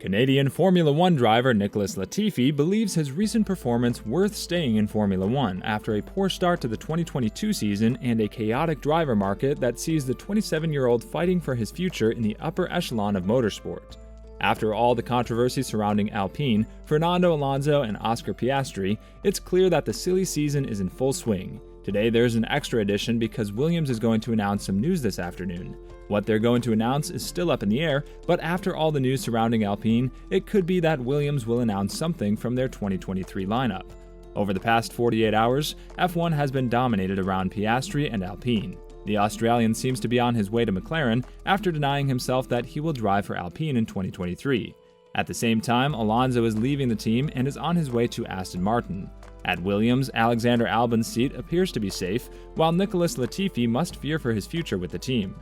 Canadian Formula One driver Nicholas Latifi believes his recent performance worth staying in Formula One after a poor start to the 2022 season and a chaotic driver market that sees the 27-year-old fighting for his future in the upper echelon of motorsport. After all the controversy surrounding Alpine, Fernando Alonso, and Oscar Piastri, it's clear that the silly season is in full swing. Today there's an extra edition because Williams is going to announce some news this afternoon. What they're going to announce is still up in the air, but after all the news surrounding Alpine, it could be that Williams will announce something from their 2023 lineup. Over the past 48 hours, F1 has been dominated around Piastri and Alpine. The Australian seems to be on his way to McLaren after denying himself that he will drive for Alpine in 2023. At the same time, Alonso is leaving the team and is on his way to Aston Martin. At Williams, Alexander Albon's seat appears to be safe, while Nicholas Latifi must fear for his future with the team.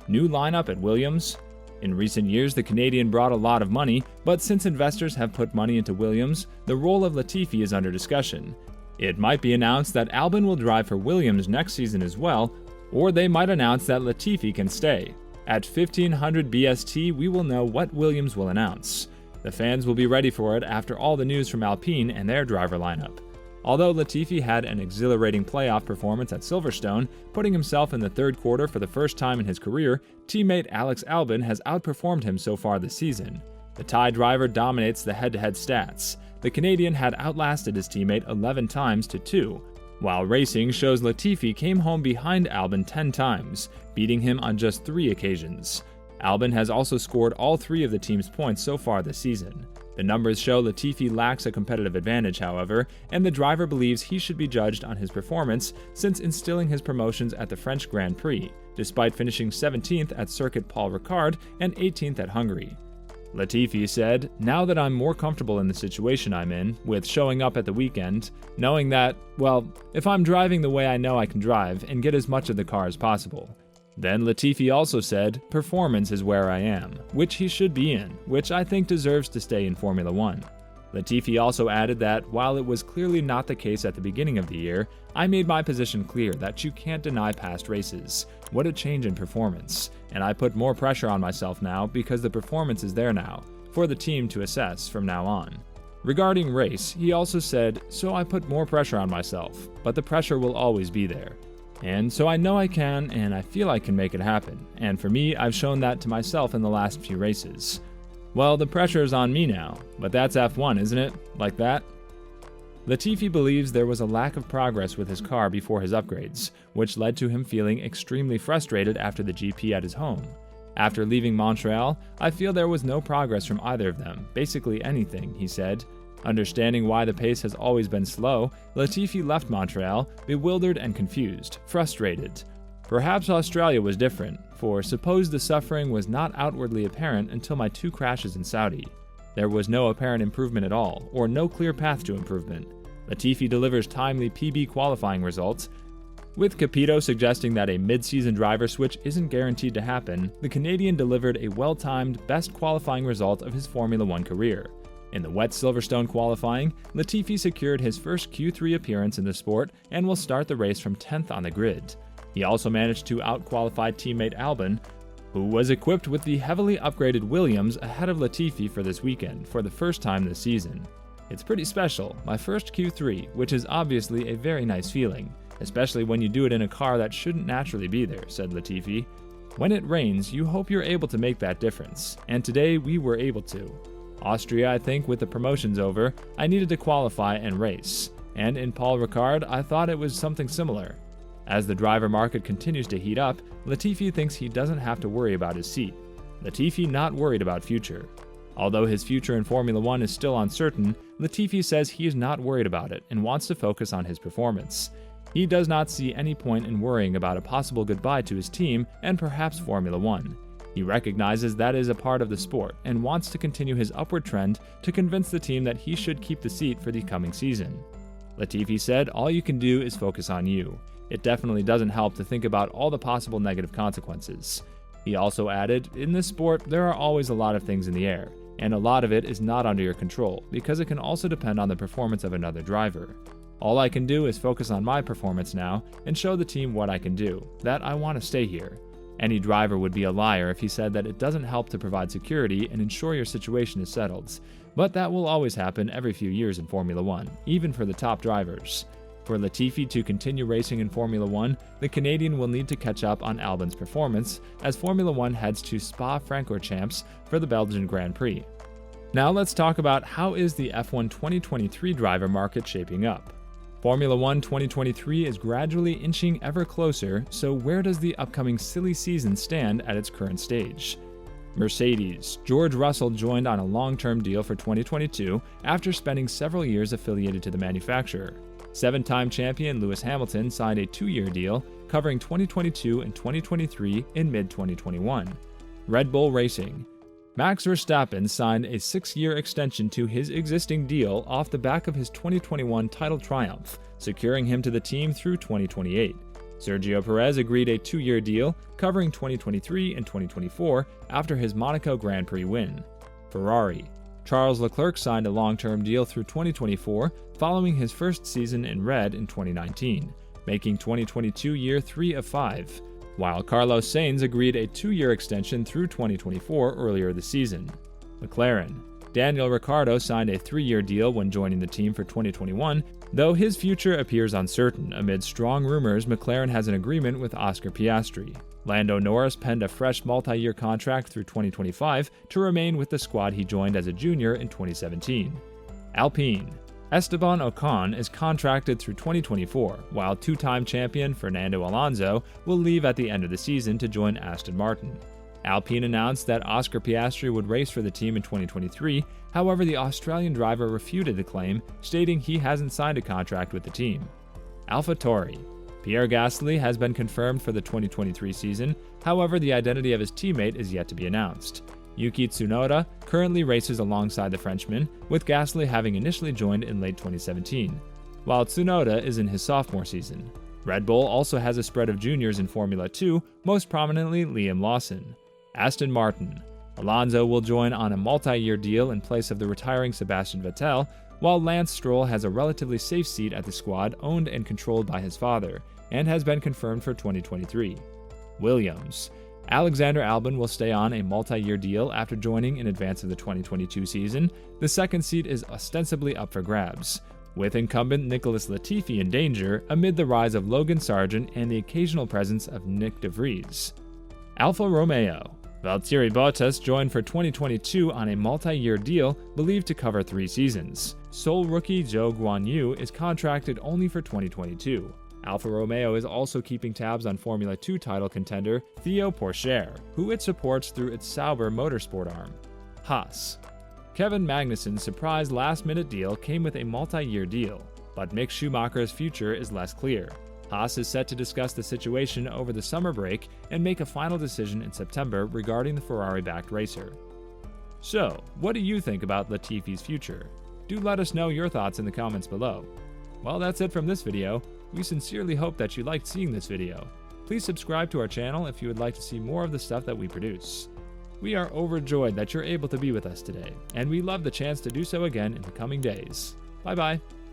New lineup at Williams. In recent years, the Canadian brought a lot of money, but since investors have put money into Williams, the role of Latifi is under discussion. It might be announced that Albon will drive for Williams next season as well, or they might announce that Latifi can stay. At 1500 BST, we will know what Williams will announce. The fans will be ready for it after all the news from Alpine and their driver lineup. Although Latifi had an exhilarating playoff performance at Silverstone, putting himself in the third quarter for the first time in his career, teammate Alex Albon has outperformed him so far this season. The Thai driver dominates the head-to-head stats. The Canadian had outlasted his teammate 11 times to 2, while racing shows Latifi came home behind Albon 10 times, beating him on just 3 occasions. Albon has also scored all 3 of the team's points so far this season. The numbers show Latifi lacks a competitive advantage, however, and the driver believes he should be judged on his performance since instilling his promotions at the French Grand Prix, despite finishing 17th at Circuit Paul Ricard and 18th at Hungary. Latifi said, "Now that I'm more comfortable in the situation I'm in, with showing up at the weekend, knowing that, well, if I'm driving the way I know I can drive and get as much of the car as possible." Then Latifi also said, "Performance is where I am," which he should be in, which I think deserves to stay in Formula One. Latifi also added that, while it was clearly not the case at the beginning of the year, I made my position clear that you can't deny past races. What a change in performance. And I put more pressure on myself now because the performance is there now, for the team to assess from now on. Regarding race, he also said, "So I put more pressure on myself, but the pressure will always be there. And so I know I can, and I feel I can make it happen, and for me, I've shown that to myself in the last few races. Well, the pressure is on me now, but that's F1, isn't it? Like that?" Latifi believes there was a lack of progress with his car before his upgrades, which led to him feeling extremely frustrated after the GP at his home. "After leaving Montreal, I feel there was no progress from either of them, basically anything," he said. Understanding why the pace has always been slow, Latifi left Montreal, bewildered and confused, frustrated. "Perhaps Australia was different, for suppose the suffering was not outwardly apparent until my 2 crashes in Saudi. There was no apparent improvement at all, or no clear path to improvement." Latifi delivers timely PB qualifying results. With Capito suggesting that a mid-season driver switch isn't guaranteed to happen, the Canadian delivered a well-timed, best qualifying result of his Formula One career. In the wet Silverstone qualifying, Latifi secured his first Q3 appearance in the sport and will start the race from 10th on the grid. He also managed to out-qualify teammate Albon, who was equipped with the heavily upgraded Williams ahead of Latifi for this weekend for the first time this season. "It's pretty special, my first Q3, which is obviously a very nice feeling, especially when you do it in a car that shouldn't naturally be there," said Latifi. "When it rains, you hope you're able to make that difference, and today we were able to. Austria, I think, with the promotions over, I needed to qualify and race. And in Paul Ricard, I thought it was something similar." As the driver market continues to heat up, Latifi thinks he doesn't have to worry about his seat. Latifi not worried about future. Although his future in Formula One is still uncertain, Latifi says he is not worried about it and wants to focus on his performance. He does not see any point in worrying about a possible goodbye to his team and perhaps Formula One. He recognizes that is a part of the sport and wants to continue his upward trend to convince the team that he should keep the seat for the coming season. Latifi said, "All you can do is focus on you. It definitely doesn't help to think about all the possible negative consequences." He also added, "In this sport, there are always a lot of things in the air, and a lot of it is not under your control because it can also depend on the performance of another driver. All I can do is focus on my performance now and show the team what I can do, that I want to stay here. Any driver would be a liar if he said that it doesn't help to provide security and ensure your situation is settled. But that will always happen every few years in Formula One, even for the top drivers. For Latifi to continue racing in Formula One, the Canadian will need to catch up on Albon's performance as Formula One heads to Spa-Francorchamps for the Belgian Grand Prix. Now let's talk about how is the F1 2023 driver market shaping up. Formula One 2023 is gradually inching ever closer, so where does the upcoming silly season stand at its current stage? Mercedes. George Russell joined on a long-term deal for 2022 after spending several years affiliated to the manufacturer. Seven-time champion Lewis Hamilton signed a 2-year deal covering 2022 and 2023 in mid-2021. Red Bull Racing. Max Verstappen signed a 6-year extension to his existing deal off the back of his 2021 title triumph, securing him to the team through 2028. Sergio Perez agreed a 2-year deal covering 2023 and 2024 after his Monaco Grand Prix win. Ferrari. Charles Leclerc signed a long-term deal through 2024 following his first season in red in 2019, making 2022 year 3 of 5. While Carlos Sainz agreed a 2-year extension through 2024 earlier this season. McLaren. Daniel Ricciardo signed a 3-year deal when joining the team for 2021, though his future appears uncertain. Amid strong rumors, McLaren has an agreement with Oscar Piastri. Lando Norris penned a fresh multi-year contract through 2025 to remain with the squad he joined as a junior in 2017. Alpine. Esteban Ocon is contracted through 2024, while 2-time champion Fernando Alonso will leave at the end of the season to join Aston Martin. Alpine announced that Oscar Piastri would race for the team in 2023, however the Australian driver refuted the claim, stating he hasn't signed a contract with the team. AlphaTauri. Pierre Gasly has been confirmed for the 2023 season, however the identity of his teammate is yet to be announced. Yuki Tsunoda currently races alongside the Frenchman, with Gasly having initially joined in late 2017, while Tsunoda is in his sophomore season. Red Bull also has a spread of juniors in Formula 2, most prominently Liam Lawson. Aston Martin. Alonso will join on a multi-year deal in place of the retiring Sebastian Vettel, while Lance Stroll has a relatively safe seat at the squad owned and controlled by his father, and has been confirmed for 2023. Williams. Alexander Albon will stay on a multi-year deal after joining in advance of the 2022 season. The second seat is ostensibly up for grabs, with incumbent Nicholas Latifi in danger amid the rise of Logan Sargent and the occasional presence of Nick de Vries. Alfa Romeo. Valtteri Bottas joined for 2022 on a multi-year deal believed to cover 3 seasons. Sole rookie Zhou Guanyu is contracted only for 2022. Alfa Romeo is also keeping tabs on Formula 2 title contender Theo Pourchaire, who it supports through its Sauber motorsport arm. Haas. Kevin Magnussen's surprise last-minute deal came with a multi-year deal, but Mick Schumacher's future is less clear. Haas is set to discuss the situation over the summer break and make a final decision in September regarding the Ferrari-backed racer. So, what do you think about Latifi's future? Do let us know your thoughts in the comments below. Well, that's it from this video. We sincerely hope that you liked seeing this video. Please subscribe to our channel if you would like to see more of the stuff that we produce. We are overjoyed that you're able to be with us today, and we love the chance to do so again in the coming days. Bye bye.